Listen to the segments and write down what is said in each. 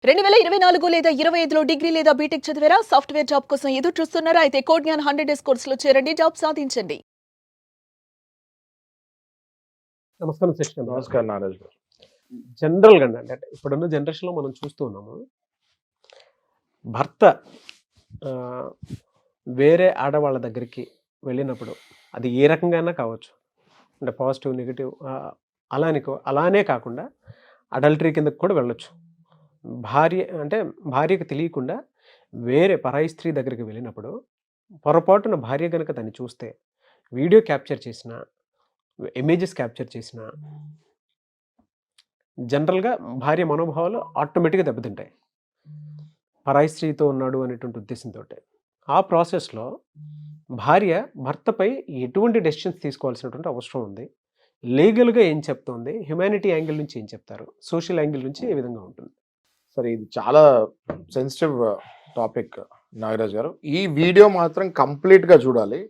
2024 లేదా 25లో డిగ్రీ లేదా బీటెక్ చదివారా? సాఫ్ట్‌వేర్ జాబ్ కోసం ఎదురు చూస్తున్నారా? అయితే కోడ్ జ్ఞాన్ 100 డేస్ కోర్సులో చేరండి, జాబ్ సాధించండి. నమస్కారం శశికాంత్ గారు. నమస్కారం నారాజ్ గారు. జనరల్‌గా అంటే ఇప్పుడున్న జనరేషన్‌లో మనం చూస్తూ ఉన్నాము. భర్త వేరే ఆడవాళ్ళ దగ్గరికి వెళ్ళినప్పుడు అది ఏ రకంగానైనా కావచ్చు. అంటే పాజిటివ్, నెగెటివ్ అలానే కాకుండా అడల్టరీ కిందకి కూడా వెళ్ళొచ్చు. భార్యకి తెలియకుండా వేరే పరాయి స్త్రీ దగ్గరికి వెళ్ళినప్పుడు పొరపాటున భార్య కనుక దాన్ని చూస్తే వీడియో క్యాప్చర్ చేసిన, ఇమేజెస్ క్యాప్చర్ చేసిన జనరల్గా భార్య మనోభావాలు ఆటోమేటిక్గా దెబ్బతింటాయి. పరాయి స్త్రీతో ఉన్నాడు అనేటువంటి ఉద్దేశంతో ఆ ప్రాసెస్లో భార్య భర్తపై ఎటువంటి డెసిషన్స్ తీసుకోవాల్సినటువంటి అవసరం ఉంది, లీగల్గా ఏం చెప్తోంది, హ్యుమానిటీ యాంగిల్ నుంచి ఏం చెప్తారు, సోషల్ యాంగిల్ నుంచి ఏ విధంగా ఉంటుంది? సరే, ఇది చాలా సెన్సిటివ్ టాపిక్ నాగరాజ్ గారు. ఈ వీడియో మాత్రం కంప్లీట్గా చూడాలి.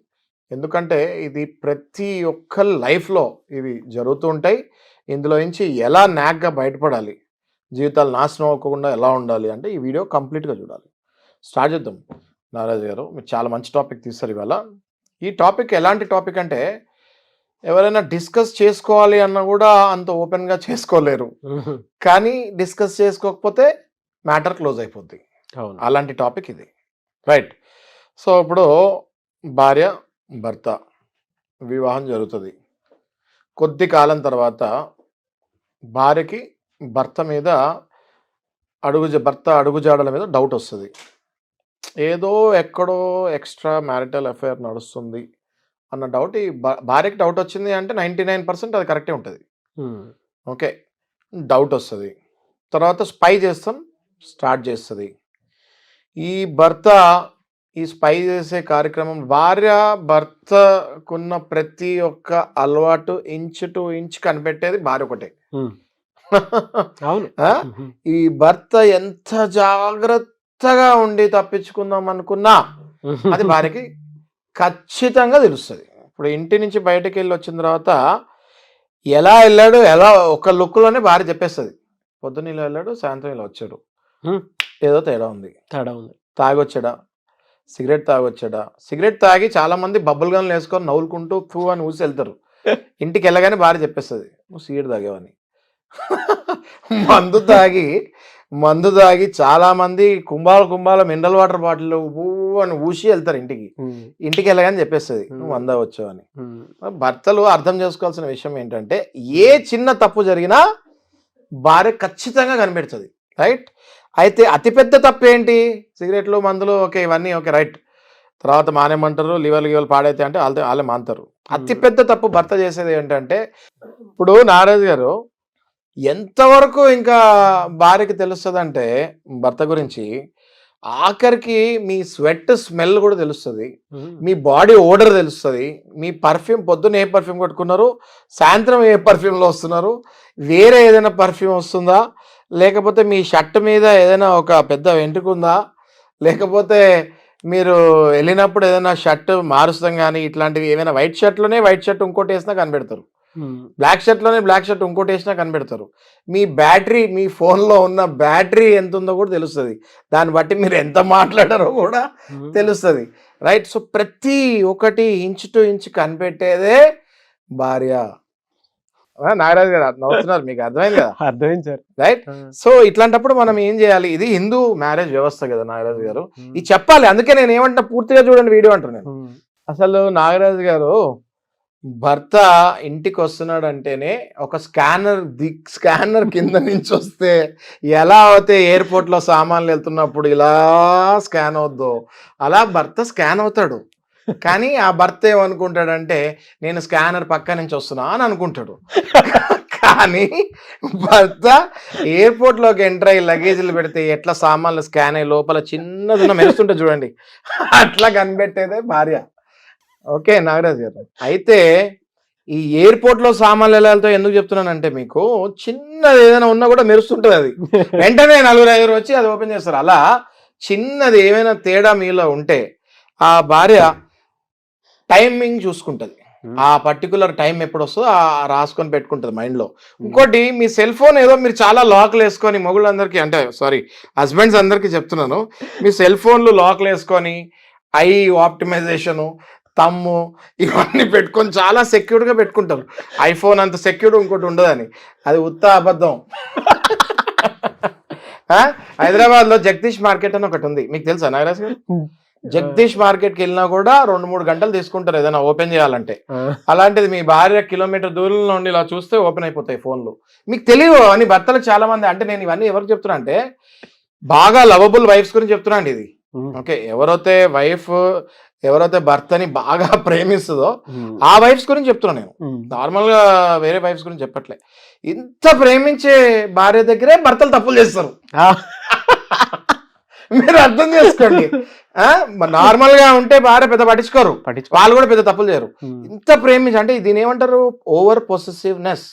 ఎందుకంటే ఇది ప్రతి ఒక్క లైఫ్లో ఇవి జరుగుతూ ఉంటాయి. ఇందులో నుంచి ఎలా న్యాక్గా బయటపడాలి, జీవితాలు నాశనం అవ్వకుండా ఎలా ఉండాలి అంటే ఈ వీడియో కంప్లీట్గా చూడాలి. స్టార్ట్ చేద్దాం నాగరాజ్ గారు. మీరు చాలా మంచి టాపిక్ తీస్తారు ఇవాళ. ఈ టాపిక్ ఎలాంటి టాపిక్ అంటే ఎవరైనా డిస్కస్ చేసుకోవాలి అన్నా కూడా అంత ఓపెన్గా చేసుకోలేరు, కానీ డిస్కస్ చేసుకోకపోతే మ్యాటర్ క్లోజ్ అయిపోద్ది. అలాంటి టాపిక్ ఇది, రైట్? సో ఇప్పుడు భార్య భర్త వివాహం జరుగుతుంది. కొద్ది కాలం తర్వాత భార్యకి భర్త అడుగుజాడల మీద డౌట్ వస్తుంది. ఏదో ఎక్కడో ఎక్స్ట్రా మ్యారిటల్ అఫైర్ నడుస్తుంది అన్న డౌట్. ఈ భార్యకి డౌట్ వచ్చింది అంటే 99% అది కరెక్టే ఉంటుంది. ఓకే, డౌట్ వస్తుంది. తర్వాత స్పై స్టార్ట్ చేస్తుంది. ఈ భర్త ఈ స్పై చేసే కార్యక్రమం భార్య భర్తకున్న ప్రతి ఒక్క అలవాటు ఇంచ్ టు ఇంచ్ కనిపెట్టేది భార్య ఒకటే. ఈ భర్త ఎంత జాగ్రత్తగా ఉండి తప్పించుకుందాం అనుకున్నా అది భార్యకి ఖచ్చితంగా తెలుస్తుంది. ఇప్పుడు ఇంటి నుంచి బయటకు వెళ్ళి వచ్చిన తర్వాత ఎలా వెళ్ళాడు, ఎలా ఒక లుక్లోనే భార్య చెప్పేస్తుంది. పొద్దున్న ఇలా వెళ్ళాడు, సాయంత్రం ఇలా వచ్చాడు, ఏదో తేడా ఉంది. తాగొచ్చాడా, సిగరెట్ తాగొచ్చాడా? సిగరెట్ తాగి చాలా మంది బబ్బుల్ గన్లు వేసుకొని నవ్వులుకుంటూ ఫూ అని ఊసి వెళ్తారు. ఇంటికి వెళ్ళగానే భార్య చెప్పేస్తుంది, నువ్వు సిగరెట్ తాగేవని. మందు తాగి చాలా మంది కుంభాల మినరల్ వాటర్ బాటిల్ అని ఊసి వెళ్తారు ఇంటికి వెళ్ళగానే చెప్పేస్తుంది, నువ్వు మందా వచ్చావని. భర్తలు అర్థం చేసుకోవాల్సిన విషయం ఏంటంటే ఏ చిన్న తప్పు జరిగినా భార్య ఖచ్చితంగా కనిపెడుతుంది, రైట్? అయితే అతిపెద్ద తప్పు ఏంటి? సిగరెట్లు, మందులు, ఓకే, ఇవన్నీ ఓకే, రైట్. తర్వాత మానేమంటారు, లివర్లు పాడైతే అంటే వాళ్ళే మాంతారు. అతిపెద్ద తప్పు భర్త చేసేది ఏంటంటే, ఇప్పుడు నారాజ్ గారు ఎంతవరకు ఇంకా భార్యకి తెలుస్తుంది అంటే భర్త గురించి, ఆఖరికి మీ స్వెట్ స్మెల్ కూడా తెలుస్తుంది, మీ బాడీ ఓడర్ తెలుస్తుంది, మీ పర్ఫ్యూమ్ పొద్దున్న ఏ పర్ఫ్యూమ్ కొట్టుకున్నారు, సాయంత్రం ఏ పర్ఫ్యూమ్లో వస్తున్నారు, వేరే ఏదైనా పర్ఫ్యూమ్ వస్తుందా, లేకపోతే మీ షర్ట్ మీద ఏదైనా ఒక పెద్ద వెంట్రుక ఉందా, లేకపోతే మీరు వెళ్ళినప్పుడు ఏదైనా షర్ట్ మారుస్తాం కానీ ఇట్లాంటివి ఏమైనా వైట్ షర్ట్లోనే వైట్ షర్ట్ ఇంకోటి వేసినా కనిపెడతారు, బ్లాక్ షర్ట్లోనే బ్లాక్ షర్ట్ ఇంకోటి వేసినా కనిపెడతారు. మీ బ్యాటరీ, మీ ఫోన్లో ఉన్న బ్యాటరీ ఎంత ఉందో కూడా తెలుస్తుంది. దాన్ని బట్టి మీరు ఎంత మాట్లాడారో కూడా తెలుస్తుంది, రైట్? సో ప్రతి ఒక్కటి ఇంచ్ టు ఇంచ్ కనిపెట్టేదే భార్య. నాగరాజ్ గారు నవ్వుతున్నారు, మీకు అర్థమైంది కదా? అర్థమైంది సార్, రైట్? సో ఇట్లాంటప్పుడు మనం ఏం చేయాలి? ఇది హిందూ మ్యారేజ్ వ్యవస్థ కదా నాగరాజ్ గారు, ఇది చెప్పాలి. అందుకే నేను ఏమంటున్నా, పూర్తిగా చూడండి వీడియో అంటున్నాను. అసలు నాగరాజ్ గారు భర్త ఇంటికి వస్తున్నాడు అంటేనే ఒక స్కానర్ కింద నుంచి వస్తే ఎలా అయితే ఎయిర్పోర్ట్లో సామాన్లు వెళ్తున్నప్పుడు ఇలా స్కాన్ అవుద్దో అలా భర్త స్కాన్ అవుతాడు. కానీ ఆ భర్త ఏమనుకుంటాడంటే నేను స్కానర్ పక్క నుంచి వస్తున్నా అని అనుకుంటాడు. కానీ భర్త ఎయిర్పోర్ట్లోకి ఎంటర్ అయ్యి లగేజీలు పెడితే ఎట్లా సామాన్లు స్కాన్ అయ్యి లోపల చిన్నదిన్న మెరుస్తుంటే చూడండి, అట్లా కనిపెట్టేదే భార్య. ఓకే నాగరాజ్ గారు, అయితే ఈ ఎయిర్పోర్ట్లో సామాన్లు వెళ్ళాలతో ఎందుకు చెప్తున్నానంటే, మీకు చిన్నది ఏదైనా ఉన్నా కూడా మెరుస్తుంటుంది, అది వెంటనే 4-5 వచ్చి అది ఓపెన్ చేస్తారు. అలా చిన్నది ఏమైనా తేడా మీలో ఉంటే ఆ భార్య టైమింగ్ చూసుకుంటుంది. ఆ పర్టికులర్ టైం ఎప్పుడు వస్తుందో రాసుకొని పెట్టుకుంటుంది మైండ్లో. ఇంకోటి, మీ సెల్ ఫోన్ ఏదో మీరు చాలా లాక్లు వేసుకొని, మొగుళ్ళందరికీ అంటే సారీ హస్బెండ్స్ అందరికీ చెప్తున్నాను, మీ సెల్ ఫోన్లు లాక్లు వేసుకొని ఐ ఆప్టిమైజేషను, తమ్ము ఇవన్నీ పెట్టుకొని చాలా సెక్యూర్డ్గా పెట్టుకుంటారు. ఐఫోన్ అంత సెక్యూర్డ్ ఇంకోటి ఉండదని. అది ఉత్త అబద్ధం. హైదరాబాద్లో జగదీష్ మార్కెట్ అని ఒకటి ఉంది, మీకు తెలుసా నాగరాజ్ గారు? జగదీష్ మార్కెట్కి వెళ్ళినా కూడా 2-3 గంటలు తీసుకుంటారు ఏదైనా ఓపెన్ చేయాలంటే. అలాంటిది మీ భార్య కిలోమీటర్ దూరంలో ఉండి ఇలా చూస్తే ఓపెన్ అయిపోతాయి ఫోన్లు. మీకు తెలియదు అని భర్తలు చాలా మంది. అంటే నేను ఇవన్నీ ఎవరికి చెప్తున్నా అంటే, బాగా లవబుల్ వైఫ్స్ గురించి చెప్తున్నా అండి ఇది. ఓకే, ఎవరైతే భర్తని బాగా ప్రేమిస్తుందో ఆ వైఫ్స్ గురించి చెప్తున్నా నేను. నార్మల్ గా వేరే వైఫ్స్ గురించి చెప్పట్లే. ఇంత ప్రేమించే భార్య దగ్గరే భర్తలు తప్పులు చేస్తారు. మీరు అర్థం చేసుకోండి. నార్మల్ గా ఉంటే భార్య పెద్ద పట్టించుకోరు, వాళ్ళు కూడా పెద్ద తప్పులు చేయరు. ఇంత ప్రేమించి అంటే దీని ఏమంటారు, ఓవర్ పొసెసివ్నెస్.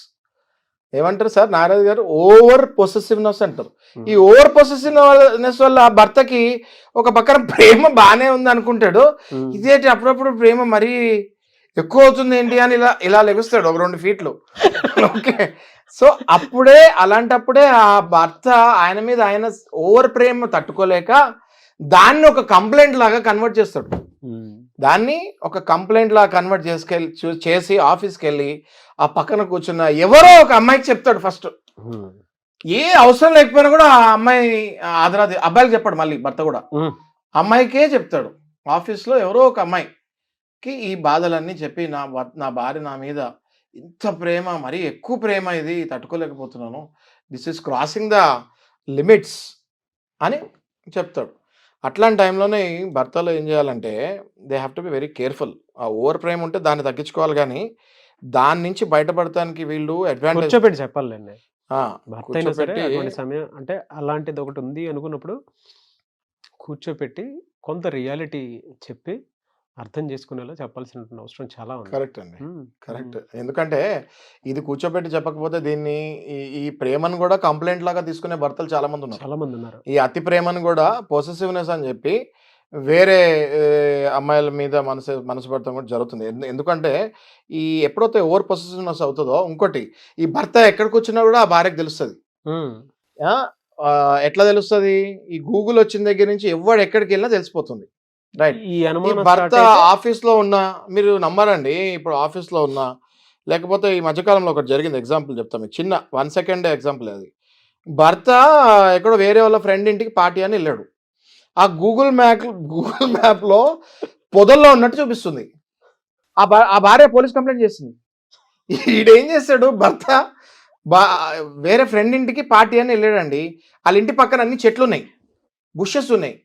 ఏమంటారు సార్ నాగరాజు గారు? ఓవర్ పొసెసివ్నెస్ అంటారు. ఈ ఓవర్ పొసెసివ్నెస్ వల్ల భర్తకి ఒక పక్కన ప్రేమ బాగానే ఉంది అనుకుంటాడు, ఇదేంటి అప్పుడప్పుడు ప్రేమ మరీ ఎక్కువ అవుతుంది ఏంటి అని ఇలా లెగుస్తాడు ఒక 2 ఫీట్లు. ఓకే, సో అలాంటప్పుడే ఆ భర్త ఆయన మీద ఆయన ఓవర్ ప్రేమ తట్టుకోలేక దాన్ని ఒక కంప్లైంట్ లాగా కన్వర్ట్ చేస్తాడు. దాన్ని ఒక కంప్లైంట్ లాగా కన్వర్ట్ చేసి ఆఫీస్కి వెళ్ళి ఆ పక్కన కూర్చున్న ఎవరో ఒక అమ్మాయికి చెప్తాడు. ఫస్ట్ ఏ అవసరం లేకపోయినా కూడా ఆ అమ్మాయి అబ్బాయికి చెప్పాడు, మళ్ళీ భర్త కూడా అమ్మాయికే చెప్తాడు. ఆఫీస్లో ఎవరో ఒక అమ్మాయికి ఈ బాధలన్నీ చెప్పి, నా భార్య నా మీద ఇంత ప్రేమ, మరీ ఎక్కువ ప్రేమ, ఇది తట్టుకోలేకపోతున్నాను, this is crossing the limits అని చెప్తాడు. అట్లాంటి టైంలోనే భర్తలు ఏం చేయాలంటే, they have to be very careful. ఆ ఓవర్ ప్రేమ ఉంటే దాన్ని తగ్గించుకోవాలి, కానీ దాని నుంచి బయటపడటానికి వీళ్ళు అడ్వాంటేజ్ కూర్చోబెట్టి చెప్పాలండి. భర్త అయినా సరే కూర్చోబెట్టి అటువంటి సమయం అంటే అలాంటిది ఒకటి ఉంది అనుకున్నప్పుడు కూర్చోపెట్టి కొంత రియాలిటీ చెప్పి అర్థం చేసుకునేలా చెప్పాల్సిన అవసరం చాలా ఉంది. కరెక్ట్ అండి, కరెక్ట్. ఎందుకంటే ఇది కూర్చోబెట్టి చెప్పకపోతే దీన్ని ఈ ప్రేమను కూడా కంప్లైంట్ లాగా తీసుకునే భర్తలు చాలా మంది ఉన్నారు. చాలా మంది ఉన్నారు. ఈ అతి ప్రేమను కూడా పొసెసివ్నెస్ అని చెప్పి వేరే అమ్మాయిల మీద మనసు పడటం కూడా జరుగుతుంది. ఎందుకంటే ఎప్పుడైతే ఓవర్ పొసెసివ్నెస్ అవుతుందో, ఇంకోటి ఈ భర్త ఎక్కడ కూర్చున్నా కూడా ఆ భార్యకు తెలుస్తుంది. ఎట్లా తెలుస్తుంది? ఈ గూగుల్ వచ్చిన దగ్గర నుంచి ఎవడు ఎక్కడికి వెళ్ళినా తెలిసిపోతుంది. రైట్. ఈ అనుమానం భర్త ఆఫీస్లో ఉన్నా, మీరు నమ్మరండి, ఇప్పుడు ఆఫీస్లో ఉన్నా, లేకపోతే ఈ మధ్యకాలంలో ఒకటి జరిగింది, ఎగ్జాంపుల్ చెప్తాను మీకు, చిన్న 1 సెకండ్ ఎగ్జాంపుల్. అది భర్త ఎక్కడో వేరే వాళ్ళ ఫ్రెండ్ ఇంటికి పార్టీ అని వెళ్ళాడు. ఆ గూగుల్ మ్యాప్లో పొదల్లో ఉన్నట్టు చూపిస్తుంది. ఆ భార్య పోలీస్ కంప్లైంట్ చేస్తుంది. ఈడేం చేస్తాడు, భర్త వేరే ఫ్రెండ్ ఇంటికి పార్టీ అని వెళ్ళాడండి. వాళ్ళ ఇంటి పక్కన అన్ని చెట్లు ఉన్నాయి, బుషెస్ ఉన్నాయి.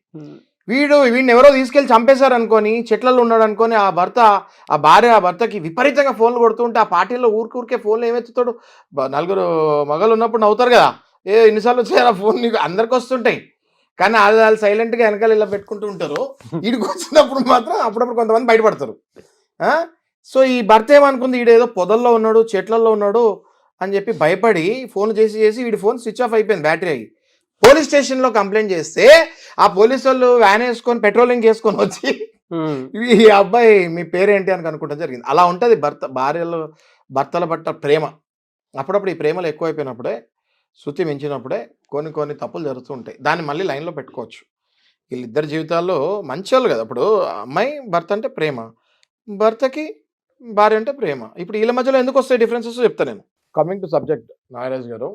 వీడిని ఎవరో తీసుకెళ్ళి చంపేశారు అనుకొని, చెట్లలో ఉన్నాడు అనుకొని ఆ భర్తకి విపరీతంగా ఫోన్లు కొడుతుంటే, ఆ పార్టీలో ఊరికే ఫోన్లు ఏమెత్తుతాడు. 4 మగలు ఉన్నప్పుడు నవ్వుతారు కదా, ఎన్నిసార్లు వచ్చారు ఆ ఫోన్, నీకు అందరికి వస్తుంటాయి, కానీ వాళ్ళు సైలెంట్గా వెనకాల ఇలా పెట్టుకుంటూ ఉంటారు. వీడికి వచ్చినప్పుడు మాత్రం అప్పుడప్పుడు కొంతమంది బయటపడతారు. సో ఈ భర్త ఏమనుకుంది, ఈడేదో పొదల్లో ఉన్నాడు, చెట్లలో ఉన్నాడు అని చెప్పి భయపడి ఫోన్ చేసి వీడి ఫోన్ స్విచ్ ఆఫ్ అయిపోయింది, బ్యాటరీ అయ్యి. పోలీస్ స్టేషన్లో కంప్లైంట్ చేస్తే ఆ పోలీసు వాళ్ళు వ్యాన్ వేసుకొని పెట్రోలింగ్ చేసుకొని వచ్చి ఈ అబ్బాయి మీ పేరేంటి అని కనుక్కుంటా జరిగింది. అలా ఉంటుంది భర్తల పట్ల ప్రేమ. అప్పుడప్పుడు ఈ ప్రేమలు ఎక్కువైపోయినప్పుడే, శృతి మించినప్పుడే కొన్ని తప్పులు జరుగుతూ ఉంటాయి. దాన్ని మళ్ళీ లైన్లో పెట్టుకోవచ్చు. వీళ్ళిద్దరి జీవితాల్లో మంచి వాళ్ళు కదా. ఇప్పుడు అమ్మాయి భర్త అంటే ప్రేమ, భర్తకి భార్య అంటే ప్రేమ. ఇప్పుడు వీళ్ళ మధ్యలో ఎందుకు వస్తాయి డిఫరెన్సెస్ చెప్తాను నేను. కమింగ్ టు సబ్జెక్ట్ నాగరాజ్ గారు,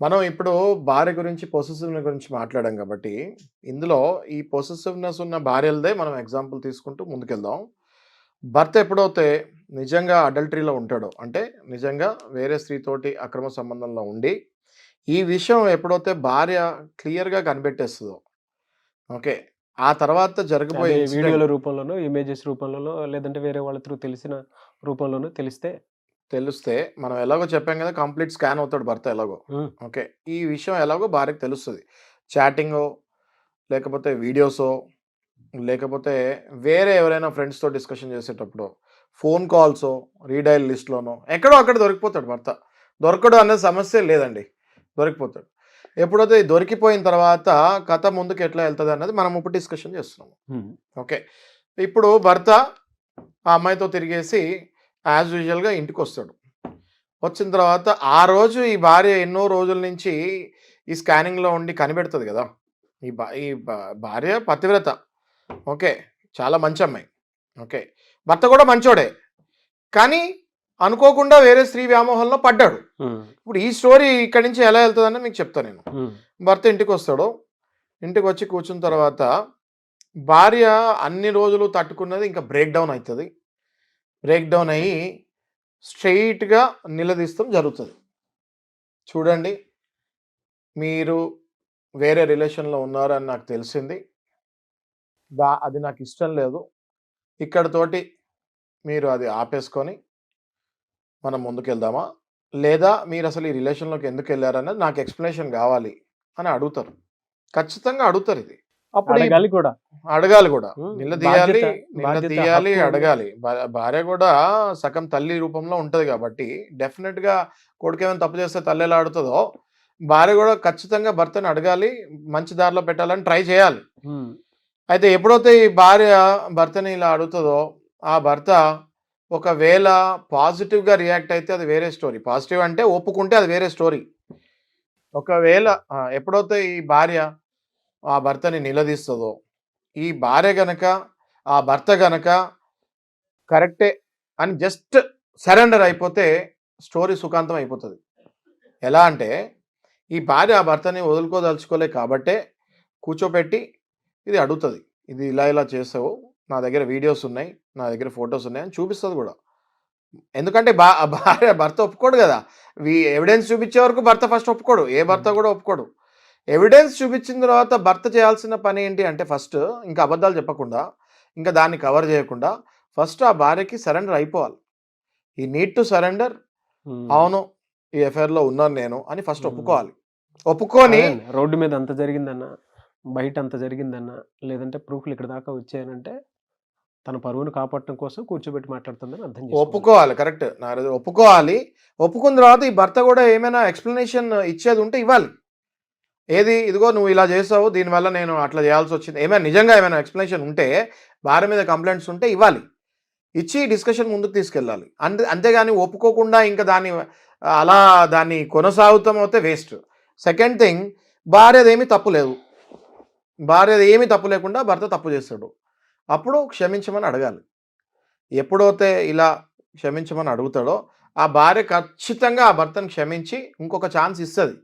మనం ఇప్పుడు భార్య గురించి, పొసెసివ్నెస్ గురించి మాట్లాడాం కాబట్టి, ఇందులో ఈ పొసెసివ్నెస్ ఉన్న భార్యలదే మనం ఎగ్జాంపుల్ తీసుకుంటూ ముందుకెళ్దాం. భర్త ఎప్పుడైతే నిజంగా అడల్టరీలో ఉంటాడో, అంటే నిజంగా వేరే స్త్రీతోటి అక్రమ సంబంధంలో ఉండి, ఈ విషయం ఎప్పుడైతే భార్య క్లియర్గా కనిపెట్టేస్తుందో, ఓకే, ఆ తర్వాత జరగబోయే వీడియోల రూపంలోనో, ఇమేజెస్ రూపంలోనో, లేదంటే వేరే వాళ్ళ త్రూ తెలిసిన రూపంలోనో తెలిస్తే మనం ఎలాగో చెప్పాం కదా, కంప్లీట్ స్కాన్ అవుతాడు భర్త ఎలాగో. ఓకే, ఈ విషయం ఎలాగో భార్యకు తెలుస్తుంది. చాటింగో, లేకపోతే వీడియోసో, లేకపోతే వేరే ఎవరైనా ఫ్రెండ్స్తో డిస్కషన్ చేసేటప్పుడు ఫోన్ కాల్సో, రీడైల్ లిస్ట్లోనో ఎక్కడో అక్కడ దొరికిపోతాడు భర్త. దొరకడం అనేది సమస్య లేదండి, దొరికిపోతాడు. ఎప్పుడైతే దొరికిపోయిన తర్వాత కథ ముందుకు ఎట్లా వెళ్తుంది అన్నది మనం ఇప్పుడు డిస్కషన్ చేస్తున్నాము. ఓకే, ఇప్పుడు భర్త ఆ అమ్మాయితో తిరిగేసి యాజ్ యూజువల్గా ఇంటికి వస్తాడు. వచ్చిన తర్వాత ఆ రోజు ఈ భార్య ఎన్నో రోజుల నుంచి ఈ స్కానింగ్లో ఉండి కనిపెడుతుంది కదా. భార్య పతివ్రత, ఓకే, చాలా మంచి అమ్మాయి, ఓకే, భర్త కూడా మంచోడే, కానీ అనుకోకుండా వేరే స్త్రీ వ్యామోహంలో పడ్డాడు. ఇప్పుడు ఈ స్టోరీ ఇక్కడి నుంచి ఎలా వెళ్తుందని మీకు చెప్తాను నేను. భర్త ఇంటికి వస్తాడు, ఇంటికి వచ్చి కూర్చున్న తర్వాత భార్య అన్ని రోజులు తట్టుకున్నది ఇంకా బ్రేక్ డౌన్ అవుతుంది. బ్రేక్ డౌన్ అయ్యి స్ట్రెయిట్గా నిలదీస్తాం జరుగుతుంది. చూడండి, మీరు వేరే రిలేషన్లో ఉన్నారు అని నాకు తెలిసింది, అది నాకు ఇష్టం లేదు, ఇక్కడతోటి మీరు అది ఆపేసుకొని మనం ముందుకెళ్దామా, లేదా మీరు అసలు ఈ రిలేషన్లోకి ఎందుకు వెళ్ళారన్నది నాకు ఎక్స్ప్లెనేషన్ కావాలి అని అడుగుతారు. ఖచ్చితంగా అడుగుతారు. ఇది అప్పుడు అడగాలి కూడా, నిలదీయాలి, అడగాలి. భార్య కూడా సగం తల్లి రూపంలో ఉంటది కాబట్టి డెఫినెట్ గా కొడుకు ఏమైనా తప్పు చేస్తే తల్లి ఎలా ఆడుతుందో భార్య కూడా ఖచ్చితంగా భర్తని అడగాలి, మంచి దారిలో పెట్టాలని ట్రై చేయాలి. అయితే ఎప్పుడైతే ఈ భార్య భర్తని ఇలా అడుగుతుందో, ఆ భర్త ఒకవేళ పాజిటివ్గా రియాక్ట్ అయితే అది వేరే స్టోరీ. పాజిటివ్ అంటే ఒప్పుకుంటే అది వేరే స్టోరీ. ఒకవేళ ఎప్పుడైతే ఈ భార్య ఆ భర్తని నిలదీస్తుందో, ఈ భార్య గనక ఆ భర్త గనక కరెక్టే అని జస్ట్ సరెండర్ అయిపోతే స్టోరీ సుఖాంతం అయిపోతుంది. ఎలా అంటే ఈ భార్య ఆ భర్తని వదులుకోదలుచుకోలే కాబట్టే కూర్చోపెట్టి ఇది అడుగుతుంది, ఇది ఇలా ఇలా చేసావు, నా దగ్గర వీడియోస్ ఉన్నాయి, నా దగ్గర ఫొటోస్ ఉన్నాయి అని చూపిస్తుంది కూడా. ఎందుకంటే భార్య భర్త ఒప్పుకోడు కదా, ఎవిడెన్స్ చూపించే వరకు భర్త ఫస్ట్ ఒప్పుకోడు, ఏ భర్త కూడా ఒప్పుకోడు. ఎవిడెన్స్ చూపించిన తర్వాత భర్త చేయాల్సిన పని ఏంటి అంటే ఫస్ట్ ఇంకా అబద్ధాలు చెప్పకుండా, ఇంకా దాన్ని కవర్ చేయకుండా ఫస్ట్ ఆ భార్యకి సరెండర్ అయిపోవాలి. ఈ నీడ్ టు సరెండర్, అవును ఈ ఎఫ్ఐఆర్లో ఉన్నాను నేను అని ఫస్ట్ ఒప్పుకోవాలి. ఒప్పుకొని రోడ్డు మీద అంత జరిగిందన్న, బయట అంత జరిగిందన్న, లేదంటే ప్రూఫ్లు ఇక్కడ దాకా వచ్చాయనంటే తన పరువును కాపాడటం కోసం కూర్చోబెట్టి మాట్లాడుతుందని అర్థం చేసుకోవాలి. ఒప్పుకోవాలి, కరెక్ట్ నారదు, ఒప్పుకోవాలి. ఒప్పుకున్న తర్వాత ఈ భర్త కూడా ఏమైనా ఎక్స్ప్లెనేషన్ ఇచ్చేది ఉంటే ఇవ్వాలి. ఏది, ఇదిగో నువ్వు ఇలా చేసావు, దీనివల్ల నేను అట్లా చేయాల్సి వచ్చింది, నిజంగా ఏమైనా ఎక్స్ప్లెనేషన్ ఉంటే, భార్య మీద కంప్లైంట్స్ ఉంటే ఇవ్వాలి, ఇచ్చి డిస్కషన్ ముందుకు తీసుకెళ్ళాలి. అంతేగాని ఒప్పుకోకుండా ఇంకా దాన్ని కొనసాగుతాం అయితే వేస్ట్. సెకండ్ థింగ్, భార్యదేమీ తప్పు లేదు, భార్యది ఏమీ తప్పు లేకుండా భర్త తప్పు చేస్తాడు, అప్పుడు క్షమించమని అడగాలి. ఎప్పుడైతే ఇలా క్షమించమని అడుగుతాడో ఆ భార్య ఖచ్చితంగా ఆ భర్తను క్షమించి ఇంకొక ఛాన్స్ ఇస్తుంది.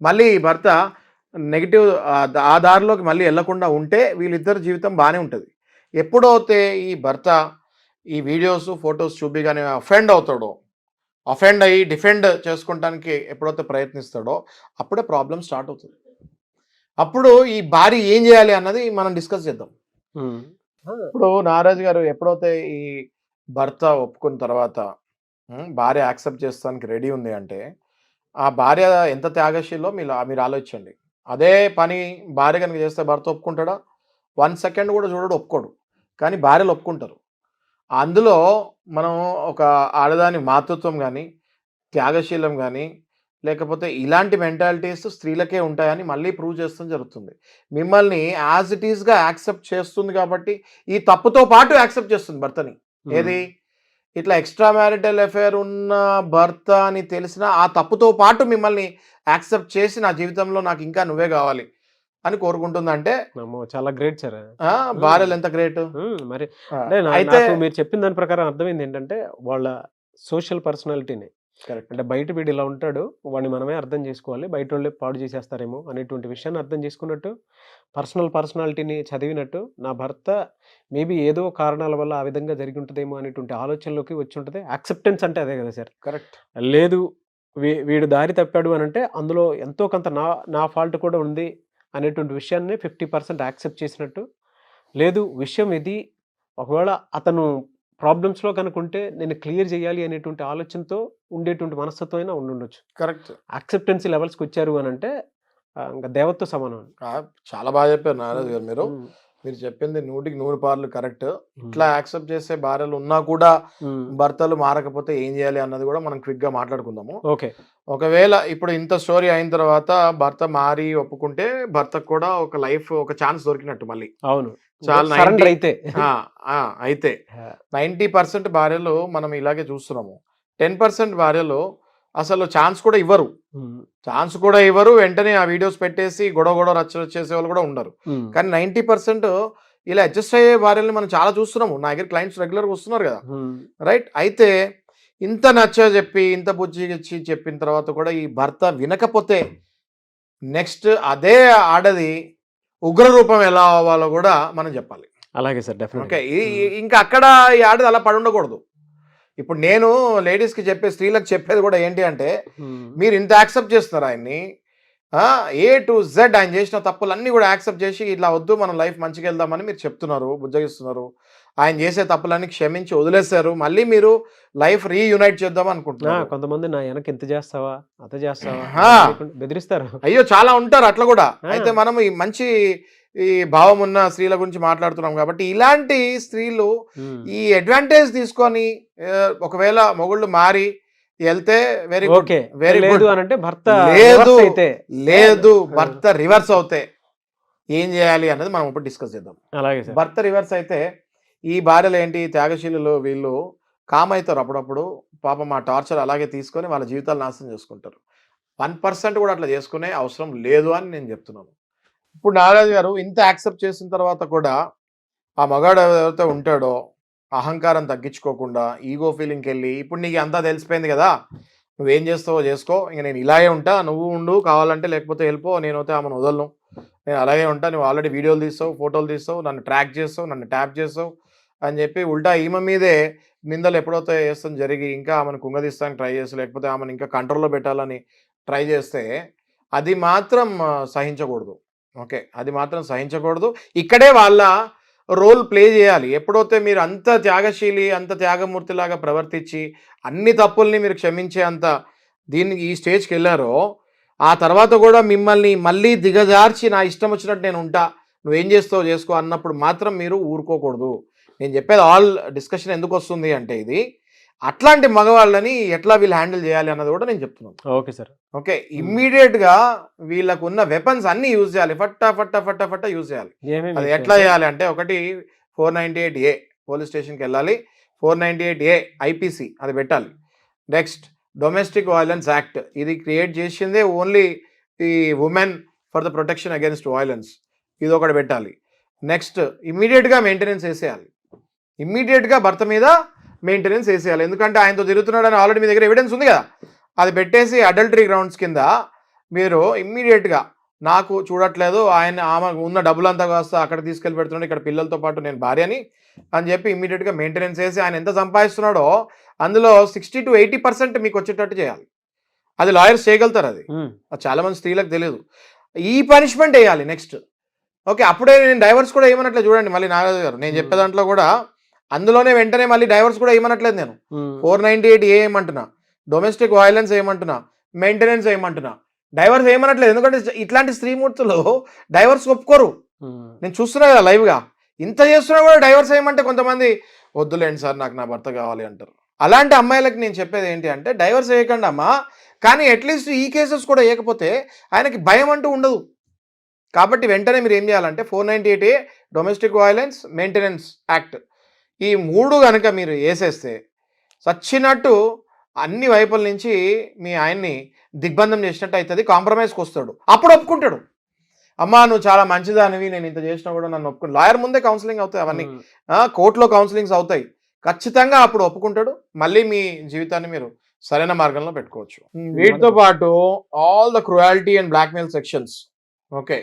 మళ్ళీ ఈ భర్త నెగిటివ్ ఆ దారిలోకి మళ్ళీ వెళ్లకుండా ఉంటే వీళ్ళిద్దరు జీవితం బాగానే ఉంటుంది. ఎప్పుడైతే ఈ భర్త ఈ వీడియోస్ ఫొటోస్ చూపిగానే అఫెండ్ అయ్యి డిఫెండ్ చేసుకోవడానికి ఎప్పుడైతే ప్రయత్నిస్తాడో అప్పుడే ప్రాబ్లం స్టార్ట్ అవుతుంది. అప్పుడు ఈ భార్య ఏం చేయాలి అన్నది మనం డిస్కస్ చేద్దాం. ఇప్పుడు నారాజు గారు ఎప్పుడైతే ఈ భర్త ఒప్పుకున్న తర్వాత భార్య యాక్సెప్ట్ చేస్తానికి రెడీ ఉంది అంటే ఆ భార్య ఎంత త్యాగశీలో మీరు ఆలోచించండి. అదే పని భార్య కనుక చేస్తే భర్త ఒప్పుకుంటాడా? 1 సెకండ్ కూడా చూడడు, ఒప్పుకోడు. కానీ భార్యలు ఒప్పుకుంటారు. అందులో మనం ఒక ఆడదాని మాతృత్వం కానీ, త్యాగశీలం కానీ, లేకపోతే ఇలాంటి మెంటాలిటీస్ స్త్రీలకే ఉంటాయని మళ్ళీ ప్రూవ్ చేస్తాం జరుగుతుంది. మిమ్మల్ని యాజ్ ఇట్ ఈస్గా యాక్సెప్ట్ చేస్తుంది కాబట్టి ఈ తప్పుతో పాటు యాక్సెప్ట్ చేస్తుంది భర్తని. ఏది, ఇట్లా ఎక్స్ట్రా మ్యారిటల్ అఫేర్ ఉన్న భర్త అని తెలిసిన ఆ తప్పుతో పాటు మిమ్మల్ని యాక్సెప్ట్ చేసి నా జీవితంలో నాకు ఇంకా నువ్వే కావాలి అని కోరుకుంటుందంటే చాలా గ్రేట్ సార్. భార్యలు ఎంత గ్రేట్. మరి అయితే మీరు చెప్పిన దాని ప్రకారం అర్థమైంది ఏంటంటే వాళ్ళ సోషల్ పర్సనాలిటీని, అంటే బయట వీడు ఇలా ఉంటాడు, వాడిని మనమే అర్థం చేసుకోవాలి, బయట వాళ్ళే పాడు చేసేస్తారేమో అనేటువంటి విషయాన్ని అర్థం చేసుకున్నట్టు, పర్సనాలిటీని చదివినట్టు, నా భర్త మేబీ ఏదో కారణాల వల్ల ఆ విధంగా జరిగి ఉంటుందేమో అనేటువంటి ఆలోచనలోకి వచ్చి ఉంటుంది. యాక్సెప్టెన్స్ అంటే అదే కదా సార్. కరెక్ట్. లేదు వీడు దారి తప్పాడు అని అంటే అందులో ఎంతో కొంత నా ఫాల్ట్ కూడా ఉంది అనేటువంటి విషయాన్ని 50% యాక్సెప్ట్ చేసినట్టు. లేదు విషయం ఇది, ఒకవేళ అతను ప్రాబ్లమ్స్లో కనుకుంటే నేను క్లియర్ చేయాలి అనేటువంటి ఆలోచనతో ఉండేటువంటి మనస్తత్వం అయినా ఉండొచ్చు. కరెక్ట్. యాక్సెప్టెన్సీ లెవెల్స్కి వచ్చారు అని అంటే ఇంకా దేవతతో సమానం. చాలా బాగా చెప్పారు నారాజు గారు. మీరు చెప్పింది 100% కరెక్ట్. ఇట్లా యాక్సెప్ట్ చేసే భార్యలు ఉన్నా కూడా భర్తలు మారకపోతే ఏం చేయాలి అన్నది కూడా మనం క్విక్ గా మాట్లాడుకుందాము. ఓకే. ఒకవేళ ఇప్పుడు ఇంత స్టోరీ అయిన తర్వాత భర్త మారి ఒప్పుకుంటే భర్తకు కూడా ఒక ఛాన్స్ దొరికినట్టు మళ్ళీ. అవును. చాలా సరెండర్ అయితే అయితే 90% భార్యలు మనం ఇలాగే చూస్తున్నాము. 10% భార్యలు అసలు ఛాన్స్ కూడా ఇవ్వరు. వెంటనే ఆ వీడియోస్ పెట్టేసి గొడవ రచ్చ చేసే వాళ్ళు కూడా ఉండరు. కానీ 90% ఇలా అడ్జస్ట్ అయ్యే భార్యల్ని మనం చాలా చూస్తున్నాము. నా దగ్గర క్లయింట్స్ రెగ్యులర్గా వస్తున్నారు కదా, రైట్. అయితే ఇంత చెప్పి ఇంత బుజ్జి ఇచ్చి చెప్పిన తర్వాత కూడా ఈ భర్త వినకపోతే నెక్స్ట్ అదే ఆడది ఉగ్ర రూపం ఎలా అవ్వాలో కూడా మనం చెప్పాలి. అలాగే సార్, డెఫినెట్. ఓకే, ఇంకా అక్కడ ఈ ఆడది అలా పడి ఉండకూడదు. ఇప్పుడు నేను లేడీస్కి స్త్రీలకు చెప్పేది కూడా ఏంటి అంటే, మీరు ఇంత యాక్సెప్ట్ చేస్తున్నారు ఆయన్ని, A to Z ఆయన చేసిన తప్పులన్నీ కూడా యాక్సెప్ట్ చేసి ఇట్లా వద్దు మనం లైఫ్ మంచిగా వెళ్దామని మీరు చెప్తున్నారు, బుజ్జగిస్తున్నారు. ఆయన చేసే తప్పులన్నీ క్షమించి వదిలేశారు. మళ్ళీ మీరు లైఫ్ రీయునైట్ చేద్దాం అనుకుంటున్నారు. కొంతమంది నా వెనక ఎంత చేస్తావా అత చేస్తావా బెదిరిస్తారు. అయ్యో చాలా ఉంటారు అట్లా కూడా. అయితే మనం ఈ మంచి ఈ భావం ఉన్న స్త్రీల గురించి మాట్లాడుతున్నాం కాబట్టి ఇలాంటి స్త్రీలు ఈ అడ్వాంటేజ్ తీసుకొని ఒకవేళ మొగుళ్ళు మారి వెళ్తే వెరీ గుడ్, వెరీ గుడ్. అంటే భర్త లేదు భర్త రివర్స్ అవుతే ఏం చేయాలి అన్నది మనం ఇప్పుడు డిస్కస్ చేద్దాం. అలాగే భర్త రివర్స్ అయితే ఈ భార్యలు ఏంటి, త్యాగశీలు, వీళ్ళు కామ్ అవుతారు అప్పుడప్పుడు. పాపం ఆ టార్చర్ అలాగే తీసుకొని వాళ్ళ జీవితాలు నాశనం చేసుకుంటారు. 1% కూడా అట్లా చేసుకునే అవసరం లేదు అని నేను చెప్తున్నాను. ఇప్పుడు నాగరాజు గారు ఇంత యాక్సెప్ట్ చేసిన తర్వాత కూడా ఆ మగాడు ఎవరైతే ఉంటాడో అహంకారం తగ్గించుకోకుండా ఈగో ఫీలింగ్కి వెళ్ళి, ఇప్పుడు నీకు అంతా తెలిసిపోయింది కదా, నువ్వేం చేస్తావో చేసుకో, ఇంక నేను ఇలాగే ఉంటా, నువ్వు ఉండు కావాలంటే, లేకపోతే వెళ్ళిపో, నేనైతే ఆమెను వదలను, నేను అలాగే ఉంటా, నువ్వు ఆల్రెడీ వీడియోలు తీస్తావు, ఫోటోలు తీస్తావు, నన్ను ట్రాక్ చేస్తావు, నన్ను ట్యాప్ చేస్తావు అని చెప్పి ఉల్టా ఈమె మీదే నిందలు ఎప్పుడైతే వేస్తాం జరిగి ఇంకా ఆమెను కుంగదీస్తానికి ట్రై చేసి, లేకపోతే ఆమెను ఇంకా కంట్రోల్లో పెట్టాలని ట్రై చేస్తే అది మాత్రం సహించకూడదు. ఓకే, అది మాత్రం సహించకూడదు. ఇక్కడే వాళ్ళ రోల్ ప్లే చేయాలి. ఎప్పుడైతే మీరు అంత త్యాగశీలి, అంత త్యాగమూర్తిలాగా ప్రవర్తించి అన్ని తప్పుల్ని మీరు క్షమించే అంత ఈ స్టేజ్కి వెళ్ళారో, ఆ తర్వాత కూడా మిమ్మల్ని మళ్ళీ దిగజార్చి నా ఇష్టం వచ్చినట్టు నేను ఉంటా, నువ్వేం చేస్తావు చేసుకో అన్నప్పుడు మాత్రం మీరు ఊరుకోకూడదు. నేను చెప్పేది ఆల్ డిస్కషన్ ఎందుకు వస్తుంది అంటే, ఇది అట్లాంటి మగవాళ్ళని ఎట్లా వీళ్ళు హ్యాండిల్ చేయాలి అన్నది కూడా నేను చెప్తున్నాను. Okay sir. ఓకే, ఇమ్మీడియట్గా వీళ్ళకు ఉన్న వెపన్స్ అన్ని యూజ్ చేయాలి, ఫట్టా యూజ్ చేయాలి. అది ఎట్లా చేయాలి అంటే, ఒకటి 498A పోలీస్ స్టేషన్కి వెళ్ళాలి, 498A IPC అది పెట్టాలి. నెక్స్ట్ డొమెస్టిక్ వైలెన్స్ యాక్ట్, ఇది క్రియేట్ చేసిందే ఓన్లీ ఈ women for the protection against violence, ఇది ఒకటి పెట్టాలి. నెక్స్ట్ ఇమ్మీడియట్గా మెయింటెనెన్స్ వేసేయాలి, ఇమ్మీడియట్గా భర్త మీద మెయింటెనెన్స్ వేసేయాలి. ఎందుకంటే ఆయనతో తిరుగుతున్నాడని ఆల్రెడీ మీ దగ్గర ఎవిడెన్స్ ఉంది కదా, అది పెట్టేసి అడల్టరీ గ్రౌండ్స్ కింద మీరు ఇమ్మీడియట్గా నాకు చూడట్లేదు, ఆమె ఉన్న డబ్బులంతా కాస్త అక్కడ తీసుకెళ్ళి పెడుతున్నాడు, ఇక్కడ పిల్లలతో పాటు నేను భార్యని అని చెప్పి ఇమ్మీడియట్గా మెయింటెనెన్స్ వేసి ఆయన ఎంత సంపాదిస్తున్నాడో అందులో 60 to 80% మీకు వచ్చేటట్టు చేయాలి. అది లాయర్స్ చేయగలుగుతారు, అది చాలామంది స్త్రీలకు తెలియదు. ఈ పనిష్మెంట్ వేయాలి నెక్స్ట్. ఓకే, అప్పుడే నేను డైవర్స్ కూడా ఏమన్నట్లే చూడండి. మళ్ళీ నాగరాజు గారు నేను చెప్పే దాంట్లో కూడా అందులోనే వెంటనే మళ్ళీ డైవర్స్ కూడా ఏమనట్లేదు. నేను 498A ఏమంటున్నా, డొమెస్టిక్ వైలెన్స్ ఏమంటున్నా, మెయింటెనెన్స్ ఏమంటున్నా, డైవర్స్ ఏమనట్లేదు. ఎందుకంటే ఇట్లాంటి స్త్రీమూర్తులు డైవర్స్ ఒప్పుకోరు. నేను చూస్తున్నా కదా లైవ్గా, ఇంత చేస్తున్నా కూడా డైవర్స్ ఏమంటే కొంతమంది వద్దులేండి సార్ నాకు నా భర్త కావాలి అంటారు. అలాంటి అమ్మాయిలకు నేను చెప్పేది ఏంటి అంటే, డైవర్స్ వేయకండి అమ్మా, కానీ అట్లీస్ట్ ఈ కేసెస్ కూడా వేయకపోతే ఆయనకి భయం అంటూ ఉండదు. కాబట్టి వెంటనే మీరు ఏం చేయాలంటే 498A domestic violence maintenance act, ఈ 3 కనుక మీరు వేసేస్తే చచ్చినట్టు అన్ని వైపుల నుంచి మీ ఆయన్ని దిగ్బంధం చేసినట్టు అవుతుంది. కాంప్రమైజ్కి వస్తాడు, అప్పుడు ఒప్పుకుంటాడు. అమ్మా నువ్వు చాలా మంచిదానివి, నేను ఇంత చేసినా కూడా నన్ను ఒప్పుకుంటాడు. లాయర్ ముందే కౌన్సిలింగ్ అవుతాయి, అవన్నీ కోర్టులో కౌన్సిలింగ్స్ అవుతాయి. ఖచ్చితంగా అప్పుడు ఒప్పుకుంటాడు. మళ్ళీ మీ జీవితాన్ని మీరు సరైన మార్గంలో పెట్టుకోవచ్చు. వీటితో పాటు all the cruelty and blackmail sections, okay,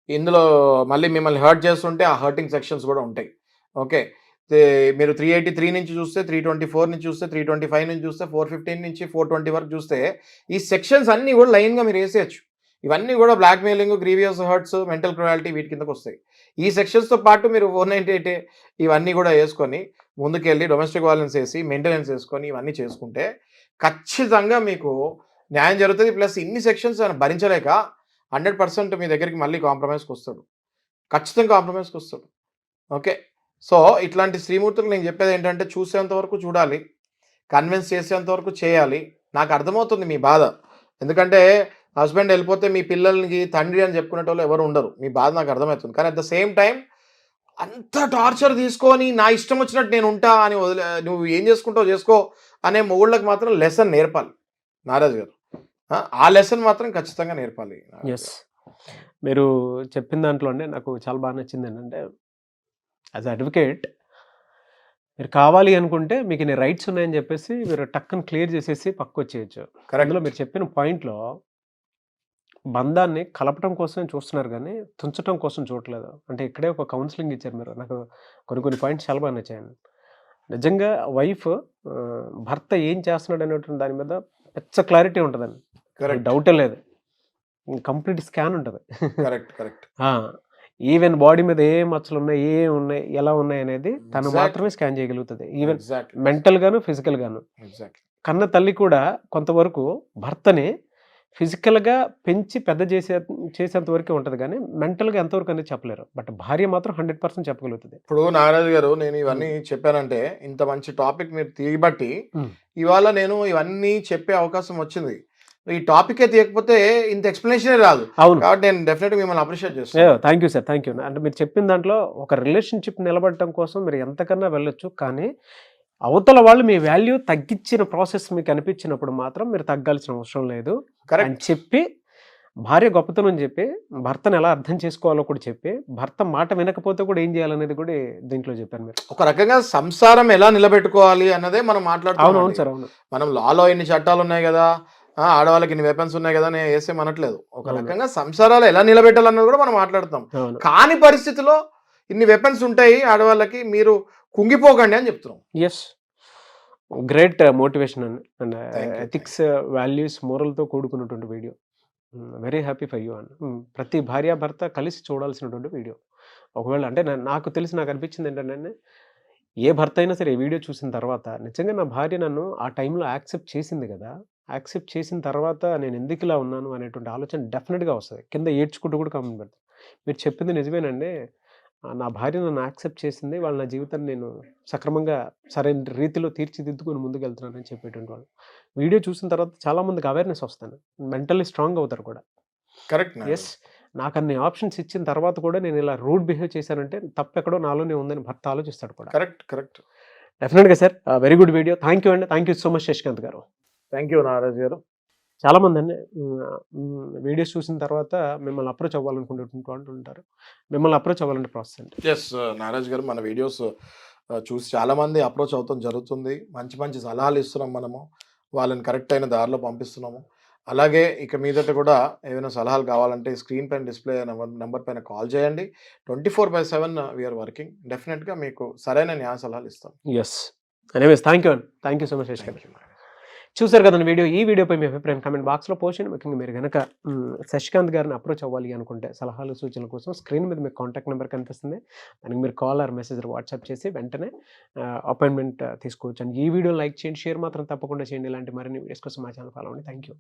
ఇందులో మళ్ళీ మిమ్మల్ని హర్ట్ చేస్తుంటే ఆ హర్టింగ్ సెక్షన్స్ కూడా ఉంటాయి. ఓకే, మీరు 383 నుంచి చూస్తే, 324 నుంచి చూస్తే, 325 నుంచి చూస్తే, 415 నుంచి 420 వరకు చూస్తే ఈ సెక్షన్స్ అన్నీ కూడా లైన్గా మీరు వేసేయచ్చు. ఇవన్నీ కూడా blackmailing, grievous hurts, mental cruelty వీటి కిందకు వస్తాయి. ఈ సెక్షన్స్తో పాటు మీరు 498 ఇవన్నీ కూడా వేసుకొని ముందుకెళ్ళి డొమెస్టిక్ వైలెన్స్ వేసి మెయింటెనెన్స్ వేసుకొని ఇవన్నీ చేసుకుంటే ఖచ్చితంగా మీకు న్యాయం జరుగుతుంది. ప్లస్ ఇన్ని సెక్షన్స్ ఆయన భరించలేక 100% మీ దగ్గరికి మళ్ళీ కాంప్రమైజ్కి వస్తాడు, ఖచ్చితంగా కాంప్రమైజ్కి వస్తాడు. ఓకే, సో ఇట్లాంటి స్త్రీమూర్తులకు నేను చెప్పేది ఏంటంటే, చూసేంత వరకు చూడాలి, కన్విన్స్ చేసేంత వరకు చేయాలి. నాకు అర్థమవుతుంది మీ బాధ, ఎందుకంటే హస్బెండ్ వెళ్ళిపోతే మీ పిల్లలకి తండ్రి అని చెప్పుకునేటోళ్ళు ఎవరు ఉండరు. మీ బాధ నాకు అర్థమవుతుంది. కానీ అట్ ద సేమ్ టైం అంత టార్చర్ తీసుకొని నా ఇష్టం వచ్చినట్టు నేను ఉంటా అని నువ్వు ఏం చేసుకుంటావు చేసుకో అనే మొగుళ్ళకి మాత్రం లెసన్ నేర్పాలి నారాజ్ గారు. ఆ లెసన్ మాత్రం ఖచ్చితంగా నేర్పాలి. ఎస్, మీరు చెప్పిన దాంట్లో అండి నాకు చాలా బాగా నచ్చింది ఏంటంటే, యాజ్ అడ్వకేట్ మీరు కావాలి అనుకుంటే మీకు ఇన్ని రైట్స్ ఉన్నాయని చెప్పేసి మీరు టక్కుని క్లియర్ చేసేసి పక్కకు వచ్చేయచ్చు. అందులో మీరు చెప్పిన పాయింట్లో బంధాన్ని కలపడం కోసం చూస్తున్నారు కానీ తుంచడం కోసం చూడట్లేదు. అంటే ఇక్కడే ఒక కౌన్సిలింగ్ ఇచ్చారు మీరు. నాకు కొన్ని పాయింట్స్ చాలా బాగా నచ్చాయండి. నిజంగా వైఫ్ భర్త ఏం చేస్తున్నాడు అనేటువంటి దాని మీద పెద్ద క్లారిటీ ఉంటుందండి, డౌటే లేదు. కంప్లీట్ స్కాన్ ఉంటుంది. కరెక్ట్. ఈవెన్ బాడీ మీద ఏ మచ్చలు ఉన్నాయి, ఏ ఉన్నాయి, ఎలా ఉన్నాయి అనేది తను మాత్రమే స్కాన్ చేయగలుగుతుంది. ఈవెన్ మెంటల్ గాను ఫిజికల్ గాను. కన్న తల్లి కూడా కొంతవరకు భర్తని ఫిజికల్గా పెంచి పెద్ద చేసేంత వరకే ఉంటుంది కానీ మెంటల్గా ఎంతవరకు అనేది చెప్పలేరు. బట్ భార్య మాత్రం 100% చెప్పగలుగుతుంది. ఇప్పుడు నాగరాజు గారు నేను ఇవన్నీ చెప్పానంటే ఇంత మంచి టాపిక్ మీరు తీయబట్టి ఇవాళ నేను ఇవన్నీ చెప్పే అవకాశం వచ్చింది. ఈ టాపికే తీయకపోతే ఇంత ఎక్స్ప్లెనేషన్ రాదు. అవును, కాబట్టి నేను డెఫినెట్గా మిమ్మల్ని అప్రిషియేట్ చేస్తాను. Thank you sir, thank you. అంటే మీరు చెప్పిన దాంట్లో ఒక రిలేషన్షిప్ నిలబడటం కోసం మీరు ఎంతకన్నా వెళ్ళొచ్చు, కానీ అవతల వాళ్ళు మీ వాల్యూ తగ్గించిన ప్రాసెస్ మీకు అనిపించినప్పుడు మాత్రం మీరు తగ్గాల్సిన అవసరం లేదు అని చెప్పి, భార్య గొప్పతనం చెప్పి, భర్తను ఎలా అర్థం చేసుకోవాలో కూడా చెప్పి, భర్త మాట వినకపోతే కూడా ఏం చేయాలనేది కూడా దీంట్లో చెప్పాను మీరు. ఒక రకంగా సంసారం ఎలా నిలబెట్టుకోవాలి అన్నదే మనం మాట్లాడుతాం. అవును సార్, అవును. మనం లాలో ఎన్ని చట్టాలు ఉన్నాయి కదా, ఆడవాళ్ళకి ఇన్ని వెపన్స్ ఉన్నాయి కదా నేను వేసేం అనట్లేదు. ఒక రకంగా సంసారాలు ఎలా నిలబెట్టాలన్నది కూడా మనం మాట్లాడుతాం. కాని పరిస్థితిలో ఇన్ని వెపన్స్ ఉంటాయి ఆడవాళ్ళకి, మీరు కుంగిపోకండి అని చెప్తున్నాం. Yes, great motivation and ethics, values, మోరల్తో కూడుకున్నటువంటి video. Very happy for you and ప్రతి భార్యాభర్త కలిసి చూడాల్సినటువంటి వీడియో. ఒకవేళ అంటే నాకు తెలిసి నాకు అనిపించింది ఏంటంటే, ఏ భర్త అయినా సరే ఈ వీడియో చూసిన తర్వాత నిజంగా నా భార్య నన్ను ఆ టైంలో యాక్సెప్ట్ చేసింది కదా, యాక్సెప్ట్ చేసిన తర్వాత నేను ఎందుకు ఇలా ఉన్నాను అనేటువంటి ఆలోచన డెఫినెట్గా వస్తుంది. కింద ఏడ్చుకుంటూ కూడా కామెంట్ పెడతాను. మీరు చెప్పింది నిజమేనండి, నా భార్య నన్ను యాక్సెప్ట్ చేసింది, వాళ్ళ నా జీవితాన్ని నేను సక్రమంగా సరైన రీతిలో తీర్చిదిద్దుకొని ముందుకు వెళ్తున్నానని చెప్పేటువంటి వాళ్ళు వీడియో చూసిన తర్వాత చాలామందికి అవేర్నెస్ వస్తాను, మెంటల్లీ స్ట్రాంగ్ అవుతారు కూడా. కరెక్ట్. ఎస్, నాకు అన్ని ఆప్షన్స్ ఇచ్చిన తర్వాత కూడా నేను ఇలా రూడ్ బిహేవ్ చేశానంటే తప్పెక్కడో నాలోనే ఉందని భర్త ఆలోచిస్తాడు కూడా. కరెక్ట్. డెఫినెట్గా sir, very good video. Thank you అండి, thank you so much Shashikanth గారు. థ్యాంక్ యూ నారాజ్ గారు. చాలామంది అండి వీడియోస్ చూసిన తర్వాత మిమ్మల్ని అప్రోచ్ అవ్వాలనుకుంటున్నటువంటి వాళ్ళు ఉంటారు. మిమ్మల్ని అప్రోచ్ అవ్వాలంటే ప్రాసెస్ అంటే? ఎస్ నారాజ్ గారు, మన వీడియోస్ చూసి చాలామంది అప్రోచ్ అవుతాం జరుగుతుంది. మంచి సలహాలు ఇస్తున్నాం మనము, వాళ్ళని కరెక్ట్ అయిన దారిలో పంపిస్తున్నాము. అలాగే ఇక మీదట కూడా ఏమైనా సలహాలు కావాలంటే స్క్రీన్ పైన డిస్ప్లే నెంబర్ పైన కాల్ చేయండి. 24/7 వీఆర్ వర్కింగ్. డెఫినెట్గా మీకు సరైన న్యాయ సలహాలు ఇస్తాం. ఎస్, ఎనీవేస్ థ్యాంక్ యూ అండి, thank you so much Shashikant. చూసారు కదండి వీడియో. ఈ వీడియోపై మీ అభిప్రాయం కామెంట్ బాక్స్లో పోస్ట్ చేయండి. ముఖ్యంగా మీరు కనుక శశికాంత్ గారిని అప్రోచ్ అవ్వాలి అనుకుంటే సలహాలు సూచనల కోసం స్క్రీన్ మీద మీకు కాంటాక్ట్ నెంబర్ కనిపిస్తుంది. దానికి మీరు కాల్ ఆర్ మెసేజ్ వాట్సాప్ చేసి వెంటనే అపాయింట్మెంట్ తీసుకోవచ్చు. అండ్ ఈ వీడియో లైక్ చేయండి, షేర్ మాత్రం తప్పకుండా చేయండి. ఇలాంటి మరిన్ని వీడియోస్ కోసం మా ఛానల్ ఫాలో అవ్వండి. Thank you.